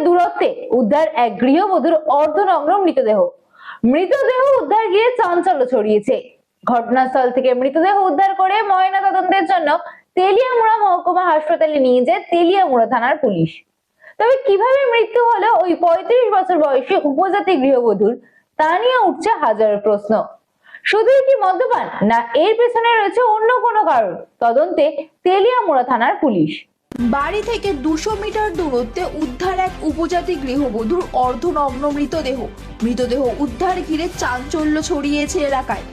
দূরত্বে উদ্ধার এক গৃহবধূর অর্ধনগ্ন মৃতদেহ। মৃতদেহ উদ্ধার গিয়ে চাঞ্চল্য ছড়িয়েছে। ঘটনাস্থল থেকে মৃতদেহ উদ্ধার করে ময়না তদন্তের জন্য তেলিয়ামুড়া মহকুমা হাসপাতালে নিয়ে যায় তেলিয়ামুড়া থানার পুলিশ। তবে কিভাবে মৃত্যু হলো ওই 35 বছর বয়সী উপজাতি গৃহবধূর, তা নিয়ে উঠছে হাজারো প্রশ্ন। শুধুই কি মদ্যপান, না এর পেছনে রয়েছে অন্য কোনো কারণ? তদন্তে তেলিয়ামুড়া থানার পুলিশ। বাড়ি থেকে 200 মিটার দূরত্বে উদ্ধার এক উপজাতি গৃহবধূর অর্ধনগ্ন মৃতদেহ উদ্ধার ঘিরে চাঞ্চল্য ছড়িয়েছে এলাকায়।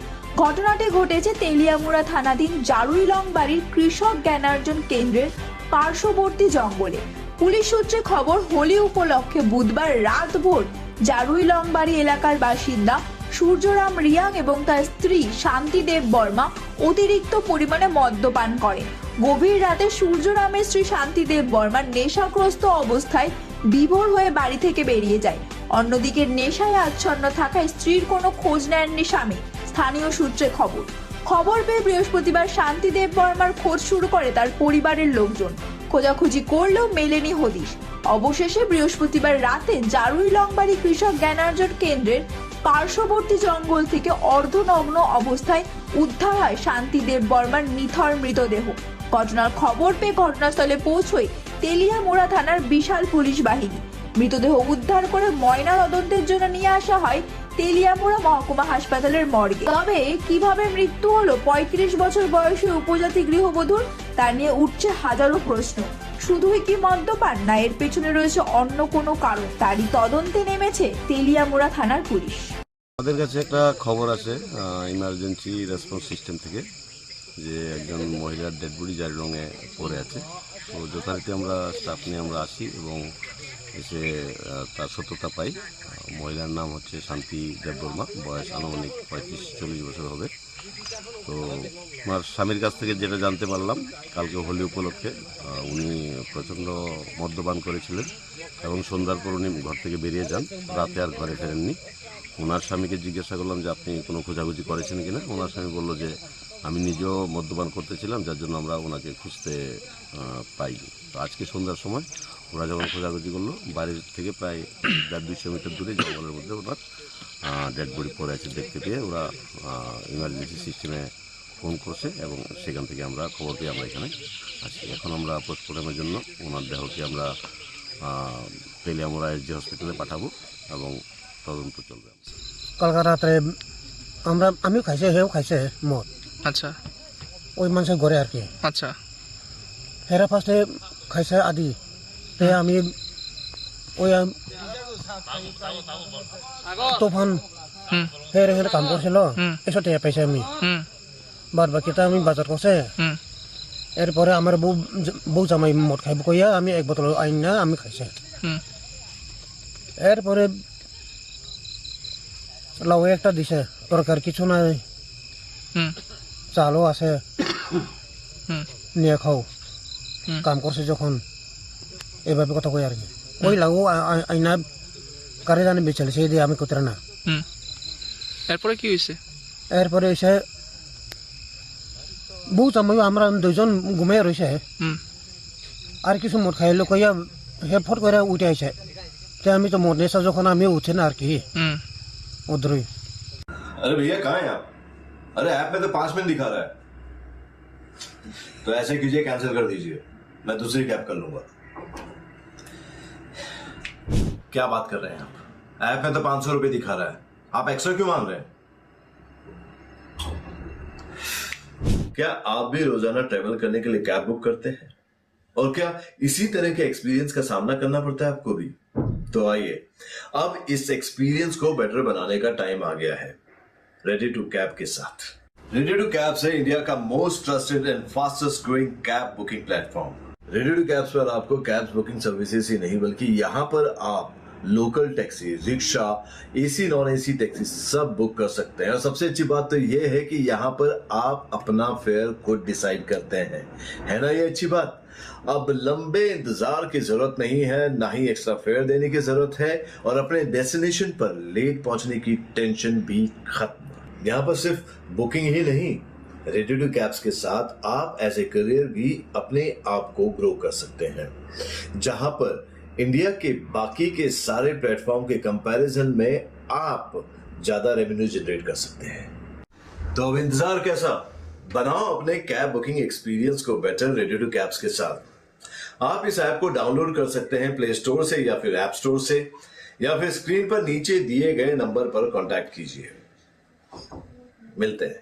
ঘটনাটি ঘটেছে তেলিয়ামুড়া থানাধীন জারুইলং বাড়ির কৃষক জ্ঞানার্জন কেন্দ্রের পার্শ্ববর্তী জঙ্গলে। পুলিশ সূত্রে খবর, হোলি উপলক্ষে বুধবার রাত ভোর জারুইলং বাড়ি এলাকার বাসিন্দা সূর্যরাম রিয়াং এবং তার স্ত্রী শান্তি দেব বর্মা অতিরিক্ত পরিমাণে মদ্যপান করেন। গভীর রাতে সূর্যরামের স্ত্রী শান্তি দেব বর্মা নেশাগ্রস্ত অবস্থায় বিভোর হয়ে বাড়ি থেকে বেরিয়ে যায়। অন্যদিকে নেশায় আচ্ছন্ন থাকায় স্ত্রীর কোনো খোঁজ নেননি স্বামী। স্থানীয় সূত্রে খবর পেয়ে বৃহস্পতিবার শান্তি দেব বর্মার খোঁজ শুরু করে তার পরিবারের লোকজন। খোঁজাখুঁজি করলেও মেলেনি হদিশ। অবশেষে বৃহস্পতিবার রাতে জারুইলং বাড়ি কৃষক জ্ঞানার্জন কেন্দ্রের পার্শ্ববর্তী জঙ্গল থেকে অর্ধনগ্ন অবস্থায় উদ্ধার হয় শান্তি দেব বর্মার নিথর মৃতদেহ। ঘটনার খবর পেয়ে ঘটনাস্থলে পৌঁছয় তেলিয়ামুড়া থানার বিশাল পুলিশ বাহিনী। মৃতদেহ উদ্ধার করে ময়না তদন্তের জন্য নিয়ে আসা হয় তেলিয়ামুড়া মহকুমা হাসপাতালের মর্গে। তবে কিভাবে মৃত্যু হলো 35 বছর বয়সী উপজাতি গৃহবধূর, তা নিয়ে উঠছে হাজারো প্রশ্ন। শুধুই কি মদ্যপান, না এর পেছনে রয়েছে অন্য কোনো কারণ? তারই তদন্তে নেমেছে তেলিয়ামুড়া থানার পুলিশ। আমাদের কাছে একটা খবর আছে ইমার্জেন্সি রেসপন্স সিস্টেম থেকে, যে একজন মহিলার ডেড বডি জারুইলংয়ে পড়ে আছে। তো যথারীতি আমরা স্টাফ নিয়ে আমরা আসি এবং এসে তার সত্যতা পাই। মহিলার নাম হচ্ছে শান্তি দেব বর্মা, বয়স আনুমানিক 35-40 বছর হবে। তো আমার স্বামীর কাছ থেকে যেটা জানতে পারলাম, কালকে হোলি উপলক্ষে উনি প্রচণ্ড মদ্যপান করেছিলেন এবং সন্ধ্যার পর উনি ঘর থেকে বেরিয়ে যান, রাতে আর ঘরে ফেরেননি। ওনার স্বামীকে জিজ্ঞাসা করলাম যে আপনি কোনো খোঁজাখুঁজি করেছেন কিনা। ওনার স্বামী বললো যে আমি নিজেও মদ্যপান করতেছিলাম, যার জন্য আমরা ওনাকে খুঁজতে পাইনি। তো আজকে সন্ধ্যার সময় ওরা যখন খোঁজাখুঁজি করলো, বাড়ির থেকে প্রায় 200 মিটার দূরে জঙ্গলের মধ্যে ওনার ডেড বডি পড়ে আছে দেখতে পেয়ে ওরা ইমার্জেন্সি সিস্টেমে ফোন করছে এবং সেখান থেকে আমরা খবর পেয়ে আমরা এখানে আসি। এখন আমরা পোস্টমর্টমের জন্য ওনার দেহকে আমরা তেলিয়ামুড়া এসজি হসপিটালে পাঠাবো এবং তদন্ত চলবে। কালকে রাত্রে আমিও খাইছে, সেও খাইছে মদ। আচ্ছা, ওই মানুষের ঘরে আর কি। আচ্ছা, হেরা ফার্স্টে খাইছে আদি, আমি ওই তুফান হেরে কাম করছিল, এসব টেয়া পাইছে আমি। বাদ বাকিটা আমি বাজার করছে। এরপরে আমার বউ জামাই মদ খাইব কইয়া আমি এক বোতল আইন না আমি খাইছে। এরপরে লাউ একটা দিছে, তরকার কিছু নাই, চালও আছে, নিয়ে খাও। কাম করছে যখন এভাবে কথা কই আর কি। ওই লাউ আইনা কারে জানি বেচালে, সেই দিয়ে আমি কোতরা না। এরপরে কি হয়েছে? এরপরে এসে বউ জামাই আমরা দুইজন ঘুমিয়ে রয়েছে, আর কিছু মদ খাইলো কইয়া হে ফট করে উঠে আইছে। আমি তো মদ নেশা যখন আমি উঠে না আর কি উদ্রই। अरे भैया कहाँ हैं आप? अरे ऐप में तो 5 मिनट दिखा रहा है। तो ऐसे कीजिए, कैंसिल कर दीजिए, मैं दूसरी कैब कर लूंगा। क्या बात कर रहे हैं आप? ऐप में तो 500 रुपए दिखा रहा है, आप एक्स्ट्रा क्यों मांग रहे हैं? क्या आप भी रोजाना ट्रेवल करने के लिए कैब बुक करते हैं? और क्या इसी तरह के एक्सपीरियंस का सामना करना पड़ता है आपको भी? तो आइए, अब इस एक्सपीरियंस को बेटर बनाने का टाइम आ गया है रेडी टू कैब के साथ। रेडी टू कैब है इंडिया का most trusted and fastest growing cab booking platform. Ready To Cabs पर आपको कैब बुकिंग सर्विसेज ही नहीं, बल्कि यहाँ पर आप local taxi, rickshaw, AC non AC taxi सब बुक कर सकते हैं। और सबसे अच्छी बात तो ये है कि यहाँ पर आप अपना फेयर खुद डिसाइड करते हैं, है ना ये अच्छी बात। अब लंबे इंतजार की जरूरत नहीं है, ना ही एक्स्ट्रा फेयर देने की जरूरत है, और अपने डेस्टिनेशन पर लेट पहुंचने की टेंशन भी खत्म। यहाँ पर सिर्फ बुकिंग ही नहीं, रेडी टू कैब्स के साथ आप एज ए करियर भी अपने आप को ग्रो कर सकते हैं, जहां पर इंडिया के बाकी के सारे प्लेटफॉर्म के कंपैरिजन में आप ज्यादा रेवेन्यू जनरेट कर सकते हैं। तो अब इंतजार कैसा, बनाओ अपने कैब बुकिंग एक्सपीरियंस को बेटर रेडियो टू कैब्स के साथ। आप इस ऐप को डाउनलोड कर सकते हैं प्ले स्टोर से या फिर ऐप स्टोर से, या फिर स्क्रीन पर नीचे दिए गए नंबर पर कांटेक्ट कीजिए। मिलते हैं।